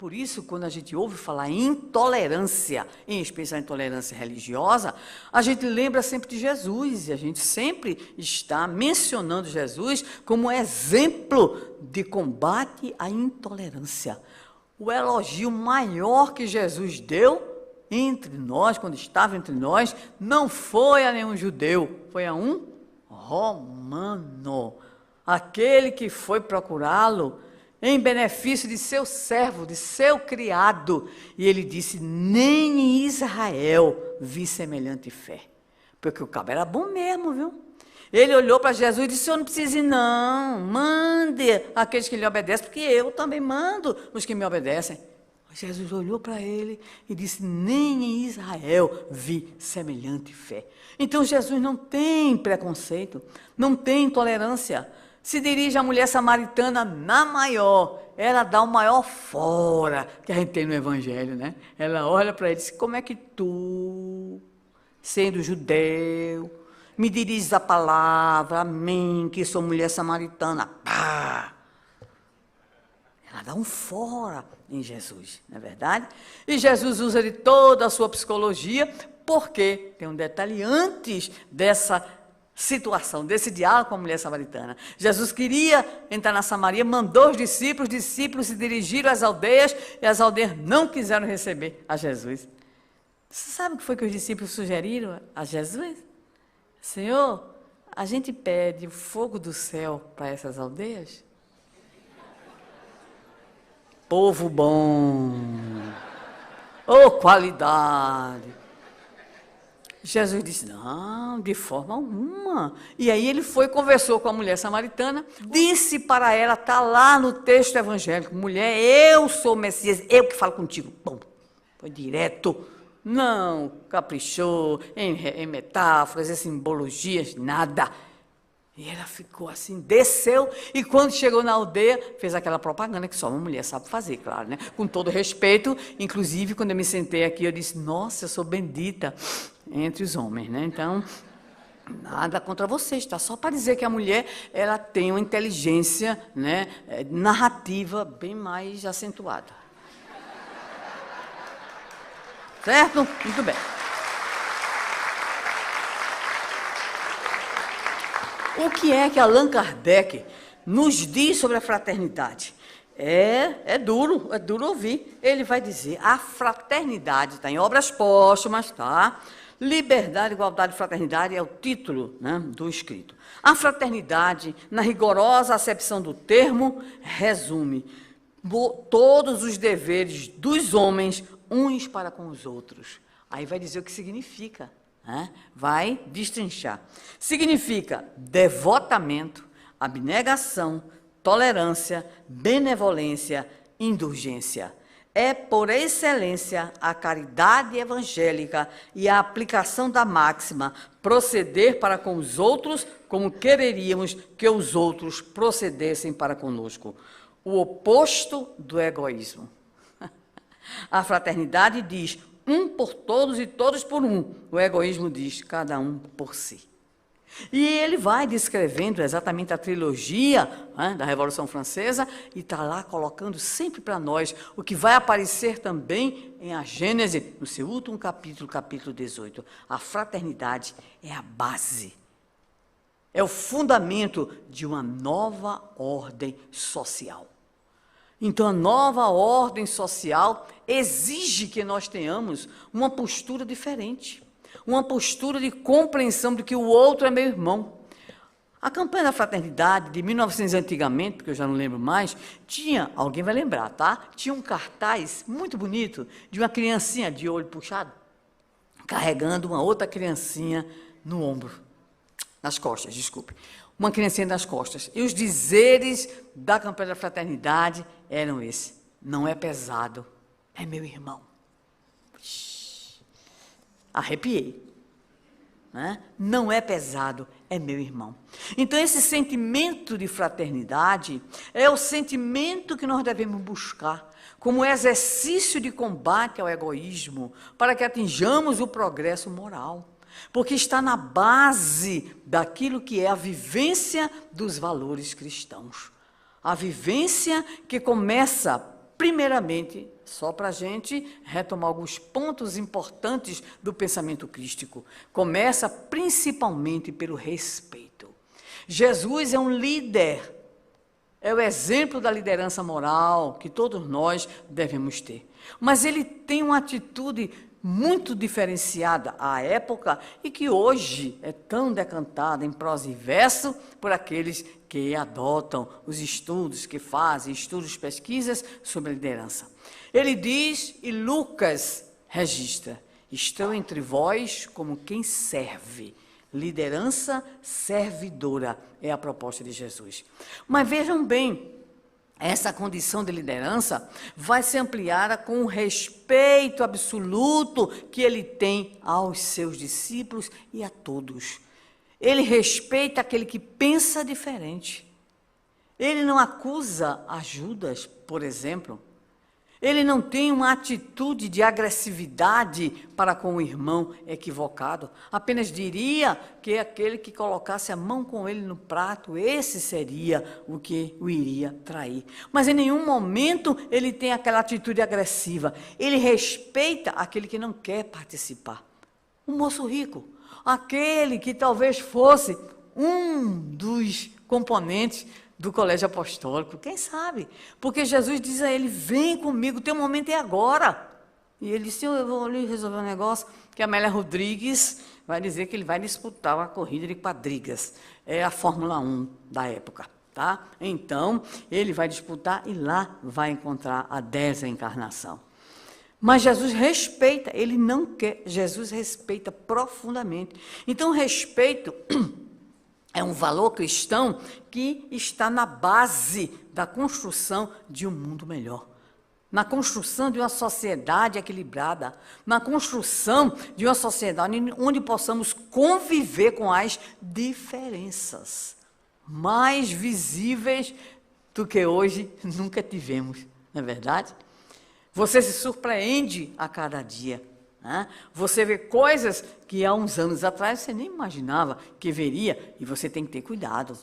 por isso, quando a gente ouve falar em intolerância, em especial intolerância religiosa, a gente lembra sempre de Jesus, e a gente sempre está mencionando Jesus como exemplo de combate à intolerância. O elogio maior que Jesus deu entre nós, quando estava entre nós, não foi a nenhum judeu, foi a um romano, aquele que foi procurá-lo em benefício de seu servo, de seu criado. E ele disse, nem em Israel vi semelhante fé. Porque o cabo era bom mesmo, viu? Ele olhou para Jesus e disse, o senhor não precisa ir não, mande aqueles que lhe obedecem, porque eu também mando os que me obedecem. Jesus olhou para ele e disse, nem em Israel vi semelhante fé. Então Jesus não tem preconceito, não tem intolerância. Se dirige à mulher samaritana na maior, ela dá o maior fora que a gente tem no Evangelho, né? Ela olha para ele e diz, como é que tu, sendo judeu, me diriges a palavra, a mim, que sou mulher samaritana, pá! Ela dá um fora em Jesus, não é verdade? E Jesus usa de toda a sua psicologia, porque tem um detalhe antes dessa situação, desse diálogo com a mulher samaritana. Jesus queria entrar na Samaria, mandou os discípulos se dirigiram às aldeias, e as aldeias não quiseram receber a Jesus. Você sabe o que foi que os discípulos sugeriram a Jesus? Senhor, a gente pede o fogo do céu para essas aldeias? Povo bom, oh qualidade. Jesus disse, não, de forma alguma. E aí ele foi, conversou com a mulher samaritana, disse para ela, está lá no texto evangélico, mulher, eu sou o Messias, eu que falo contigo. Bom, foi direto, não caprichou em metáforas, em simbologias, nada. E ela ficou assim, desceu, e quando chegou na aldeia, fez aquela propaganda que só uma mulher sabe fazer, claro, né? Com todo respeito, inclusive, quando eu me sentei aqui, eu disse, nossa, eu sou bendita entre os homens, né? Então, nada contra vocês, tá? Só para dizer que a mulher, ela tem uma inteligência, né, narrativa bem mais acentuada. Certo? Muito bem. O que é que Allan Kardec nos diz sobre a fraternidade? É duro ouvir. Ele vai dizer, a fraternidade está em Obras Póstumas, tá? Liberdade, Igualdade e Fraternidade é o título, né, do escrito. A fraternidade, na rigorosa acepção do termo, resume todos os deveres dos homens uns para com os outros. Aí vai dizer o que significa. Vai destrinchar. Significa devotamento, abnegação, tolerância, benevolência, indulgência. É, por excelência, a caridade evangélica e a aplicação da máxima proceder para com os outros como quereríamos que os outros procedessem para conosco. O oposto do egoísmo. A fraternidade diz um por todos e todos por um. O egoísmo diz, cada um por si. E ele vai descrevendo exatamente a trilogia, né, da Revolução Francesa, e está lá colocando sempre para nós o que vai aparecer também em a Gênese, no seu último capítulo, capítulo 18. A fraternidade é a base, é o fundamento de uma nova ordem social. Então, a nova ordem social exige que nós tenhamos uma postura diferente, uma postura de compreensão de que o outro é meu irmão. A campanha da fraternidade de 1900 antigamente, porque eu já não lembro mais, tinha, alguém vai lembrar, tá? Tinha um cartaz muito bonito de uma criancinha de olho puxado, carregando uma outra criancinha no ombro, nas costas, desculpe. Uma criancinha nas costas. E os dizeres da campanha da fraternidade eram esses. Não é pesado, é meu irmão. Arrepiei. Né? Não é pesado, é meu irmão. Então, esse sentimento de fraternidade é o sentimento que nós devemos buscar como exercício de combate ao egoísmo, para que atinjamos o progresso moral. Porque está na base daquilo que é a vivência dos valores cristãos. A vivência que começa Primeiramente, só para a gente retomar alguns pontos importantes do pensamento crístico. Começa principalmente pelo respeito. Jesus é um líder, é o exemplo da liderança moral que todos nós devemos ter. Mas ele tem uma atitude muito diferenciada à época e que hoje é tão decantada em prosa e verso por aqueles que adotam os estudos, que fazem estudos, pesquisas sobre a liderança. Ele diz, e Lucas registra, estou entre vós como quem serve. Liderança servidora é a proposta de Jesus. Mas vejam bem, essa condição de liderança vai ser ampliada com o respeito absoluto que ele tem aos seus discípulos e a todos. Ele respeita aquele que pensa diferente. Ele não acusa a Judas, por exemplo. Ele não tem uma atitude de agressividade para com o irmão equivocado. Apenas diria que aquele que colocasse a mão com ele no prato, esse seria o que o iria trair. Mas em nenhum momento ele tem aquela atitude agressiva. Ele respeita aquele que não quer participar. O moço rico, aquele que talvez fosse um dos componentes do colégio apostólico, quem sabe? Porque Jesus diz a ele, vem comigo, teu momento é agora. E ele disse, eu vou ali resolver um negócio, que a Amélia Rodrigues vai dizer que ele vai disputar uma corrida de quadrigas. É a Fórmula 1 da época, tá? Então, ele vai disputar e lá vai encontrar a 10ª encarnação. Mas Jesus respeita, ele não quer, Jesus respeita profundamente. Então, o respeito é um valor cristão que está na base da construção de um mundo melhor, na construção de uma sociedade equilibrada, na construção de uma sociedade onde possamos conviver com as diferenças mais visíveis do que hoje nunca tivemos, não é verdade? Você se surpreende a cada dia. Você vê coisas que há uns anos atrás você nem imaginava que veria, e você tem que ter cuidado.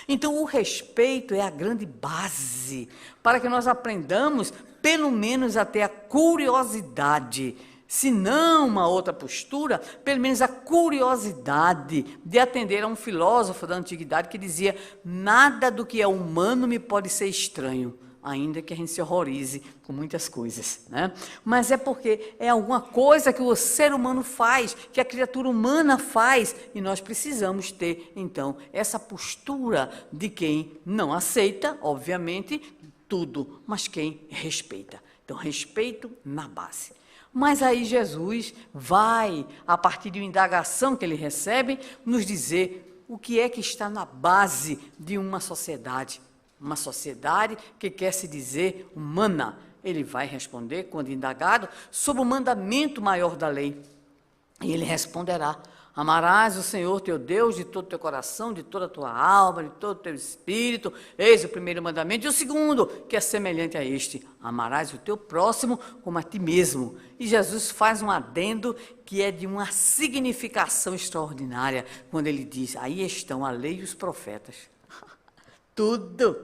Então, o respeito é a grande base para que nós aprendamos, pelo menos até a curiosidade, se não uma outra postura, pelo menos a curiosidade de atender a um filósofo da antiguidade que dizia, nada do que é humano me pode ser estranho, ainda que a gente se horrorize com muitas coisas, né? Mas é porque é alguma coisa que o ser humano faz, que a criatura humana faz, e nós precisamos ter, então, essa postura de quem não aceita, obviamente, tudo, mas quem respeita. Então, respeito na base. Mas aí Jesus vai, a partir de uma indagação que ele recebe, nos dizer o que é que está na base de uma sociedade. Uma sociedade que quer se dizer humana. Ele vai responder, quando indagado, sobre o mandamento maior da lei. E ele responderá, amarás o Senhor teu Deus de todo o teu coração, de toda a tua alma, de todo o teu espírito. Eis o primeiro mandamento. E o segundo, que é semelhante a este, amarás o teu próximo como a ti mesmo. E Jesus faz um adendo que é de uma significação extraordinária, quando ele diz, aí estão a lei e os profetas. Tudo,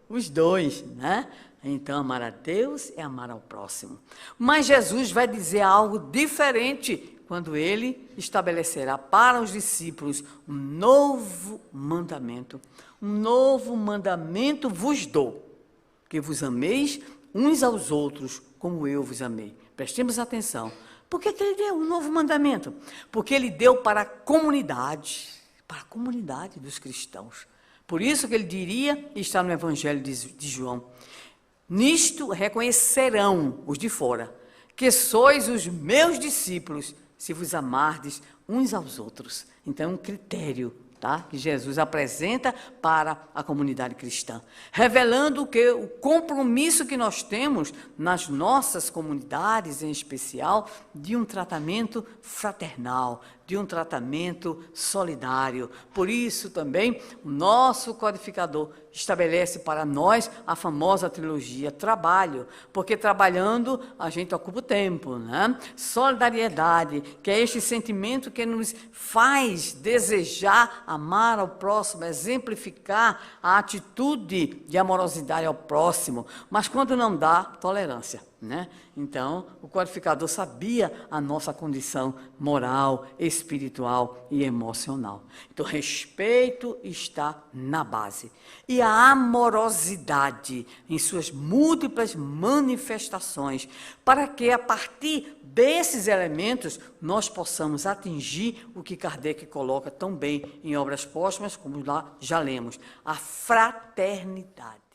os dois, né? Então, amar a Deus é amar ao próximo. Mas Jesus vai dizer algo diferente quando ele estabelecerá para os discípulos um novo mandamento. Um novo mandamento vos dou, que vos ameis uns aos outros como eu vos amei. Prestemos atenção. Por que ele deu um novo mandamento? Porque ele deu para a comunidade dos cristãos. Por isso que ele diria, está no Evangelho de João, nisto reconhecerão os de fora, que sois os meus discípulos, se vos amardes uns aos outros. Então é um critério, tá, que Jesus apresenta para a comunidade cristã, revelando que o compromisso que nós temos nas nossas comunidades, em especial, de um tratamento fraternal, de um tratamento solidário. Por isso também o nosso codificador estabelece para nós a famosa trilogia trabalho, porque trabalhando a gente ocupa o tempo, né? Solidariedade, que é este sentimento que nos faz desejar amar ao próximo, exemplificar a atitude de amorosidade ao próximo, mas quando não dá, tolerância, né? Então, o codificador sabia a nossa condição moral, espiritual e emocional. Então, respeito está na base. E a amorosidade em suas múltiplas manifestações, para que a partir desses elementos nós possamos atingir o que Kardec coloca tão bem em Obras Póstumas, como lá já lemos, a fraternidade.